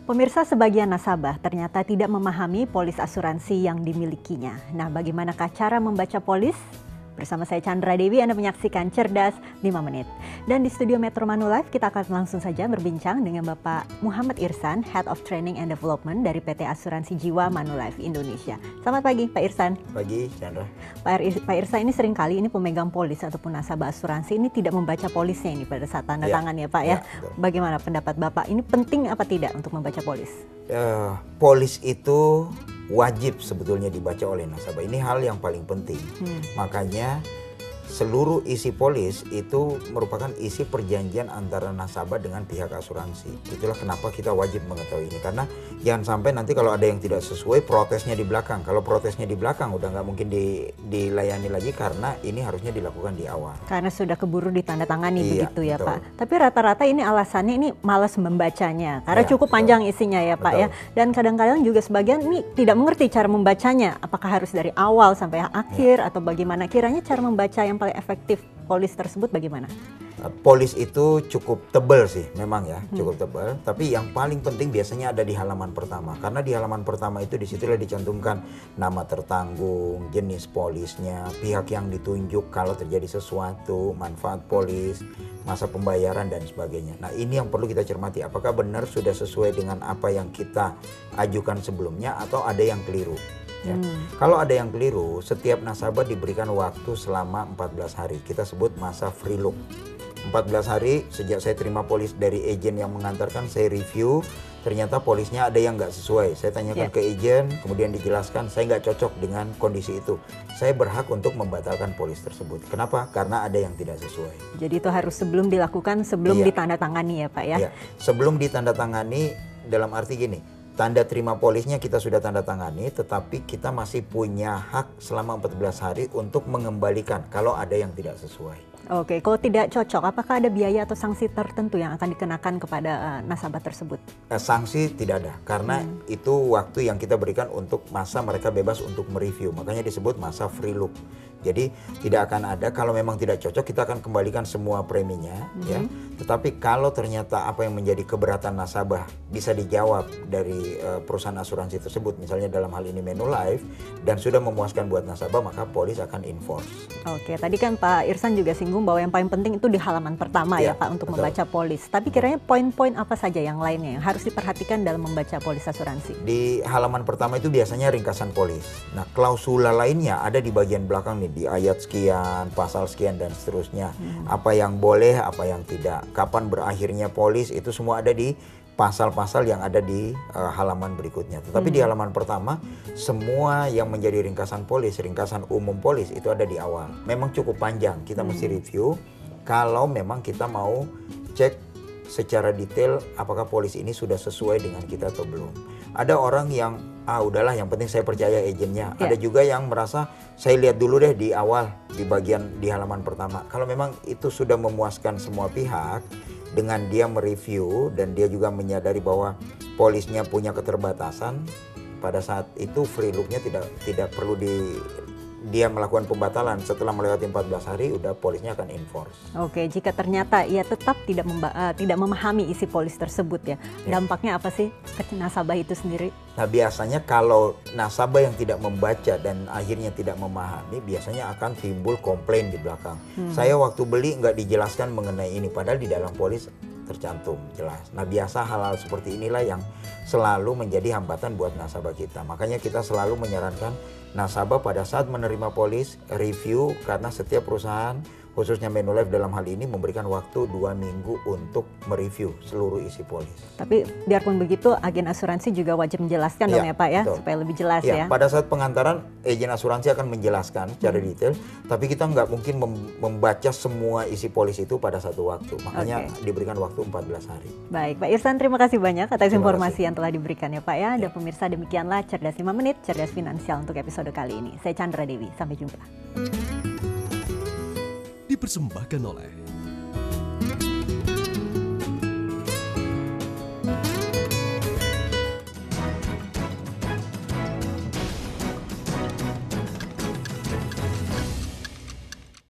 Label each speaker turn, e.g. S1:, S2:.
S1: Pemirsa, sebagian nasabah ternyata tidak memahami polis asuransi yang dimilikinya. Nah, bagaimanakah cara membaca polis? Bersama saya Chandra Dewi, Anda menyaksikan Cerdas 5 Menit. Dan di studio Metro Manulife kita akan langsung saja berbincang dengan Bapak Muhammad Irsan, Head of Training and Development dari PT Asuransi Jiwa Manulife Indonesia. Selamat pagi Pak Irsan.
S2: Pagi Chandra.
S1: Pak Irsan, ini seringkali ini pemegang polis ataupun nasabah asuransi ini tidak membaca polisnya ini pada saat tanda tangan ya Pak ya. Bagaimana pendapat Bapak? Ini penting apa tidak untuk membaca polis?
S2: Polis itu wajib sebetulnya dibaca oleh nasabah. Ini hal yang paling penting. Makanya seluruh isi polis itu merupakan isi perjanjian antara nasabah dengan pihak asuransi. Itulah kenapa kita wajib mengetahui ini. Karena jangan sampai nanti kalau ada yang tidak sesuai, protesnya di belakang. Kalau protesnya di belakang udah nggak mungkin dilayani lagi karena ini harusnya dilakukan di awal.
S1: Karena sudah keburu ditandatangani begitu ya
S2: betul.
S1: Pak. Tapi rata-rata ini alasannya ini malas membacanya. Karena cukup panjang isinya ya Pak ya. Dan kadang-kadang juga sebagian ini tidak mengerti cara membacanya. Apakah harus dari awal sampai akhir atau bagaimana? Kiranya cara membaca yang paling efektif polis tersebut bagaimana?
S2: Polis itu cukup tebal sih, memang ya, cukup tebal. Tapi yang paling penting biasanya ada di halaman pertama. Karena di halaman pertama itu disitulah dicantumkan nama tertanggung, jenis polisnya, pihak yang ditunjuk kalau terjadi sesuatu, manfaat polis, masa pembayaran dan sebagainya. Nah, ini yang perlu kita cermati. Apakah benar sudah sesuai dengan apa yang kita ajukan sebelumnya atau ada yang keliru? Ya. Kalau ada yang keliru, setiap nasabah diberikan waktu selama 14 hari. Kita sebut masa free look. 14 hari sejak saya terima polis dari agen yang mengantarkan, saya review. Ternyata polisnya ada yang nggak sesuai. Saya tanyakan ke agen, kemudian dijelaskan saya nggak cocok dengan kondisi itu. Saya berhak untuk membatalkan polis tersebut. Kenapa? Karena ada yang tidak sesuai.
S1: Jadi itu harus sebelum dilakukan, sebelum ditandatangani ya Pak ya?
S2: Iya. Sebelum ditandatangani dalam arti gini. Tanda terima polisnya kita sudah tanda tangani, tetapi kita masih punya hak selama 14 hari untuk mengembalikan kalau ada yang tidak sesuai.
S1: Oke, kalau tidak cocok, apakah ada biaya atau sanksi tertentu yang akan dikenakan kepada nasabah tersebut?
S2: Sanksi tidak ada, karena itu waktu yang kita berikan untuk masa mereka bebas untuk mereview. Makanya disebut masa free look. Jadi tidak akan ada, kalau memang tidak cocok kita akan kembalikan semua preminya ya. Tetapi kalau ternyata apa yang menjadi keberatan nasabah bisa dijawab dari perusahaan asuransi tersebut, misalnya dalam hal ini Manulife, dan sudah memuaskan buat nasabah, maka polis akan enforce.
S1: Oke, tadi kan Pak Irsan juga singgung bahwa yang paling penting itu di halaman pertama ya Pak untuk membaca polis. Tapi kiranya poin-poin apa saja yang lainnya yang harus diperhatikan dalam membaca polis asuransi?
S2: Di halaman pertama itu biasanya ringkasan polis. Nah, klausula lainnya ada di bagian belakang nih, di ayat sekian, pasal sekian dan seterusnya. Apa yang boleh, apa yang tidak. Kapan berakhirnya polis, itu semua ada di pasal-pasal yang ada di halaman berikutnya. Tetapi di halaman pertama, semua yang menjadi ringkasan polis, ringkasan umum polis itu ada di awal. Memang cukup panjang, kita mesti review kalau memang kita mau cek secara detail apakah polis ini sudah sesuai dengan kita atau belum. Ada orang yang udahlah yang penting saya percaya agennya. Ada juga yang merasa saya lihat dulu deh di awal, di bagian di halaman pertama. Kalau memang itu sudah memuaskan semua pihak dengan dia mereview dan dia juga menyadari bahwa polisnya punya keterbatasan, pada saat itu free look-nya tidak perlu dia melakukan pembatalan. Setelah melewati 14 hari udah polisnya akan enforce.
S1: Oke, jika ternyata ia tetap tidak memahami isi polis tersebut ya, dampaknya apa sih ke nasabah itu sendiri?
S2: Nah, biasanya kalau nasabah yang tidak membaca dan akhirnya tidak memahami, biasanya akan timbul komplain di belakang. Saya waktu beli nggak dijelaskan mengenai ini, padahal di dalam polis tercantum jelas. Nah, biasa hal-hal seperti inilah yang selalu menjadi hambatan buat nasabah kita. Makanya kita selalu menyarankan nasabah pada saat menerima polis review, karena setiap perusahaan khususnya Manulife dalam hal ini memberikan waktu 2 minggu untuk mereview seluruh isi polis.
S1: Tapi biarpun begitu agen asuransi juga wajib menjelaskan dong ya Pak ya, supaya lebih jelas ya.
S2: Pada saat pengantaran agen asuransi akan menjelaskan secara detail, tapi kita nggak mungkin membaca semua isi polis itu pada satu waktu. Makanya diberikan waktu 14 hari.
S1: Baik, Pak Irsan, terima kasih banyak atas informasi yang telah diberikan ya Pak ya. Dan pemirsa, demikianlah Cerdas 5 Menit, Cerdas Finansial untuk episode kali ini. Saya Chandra Dewi, sampai jumpa.
S3: Dipersembahkan oleh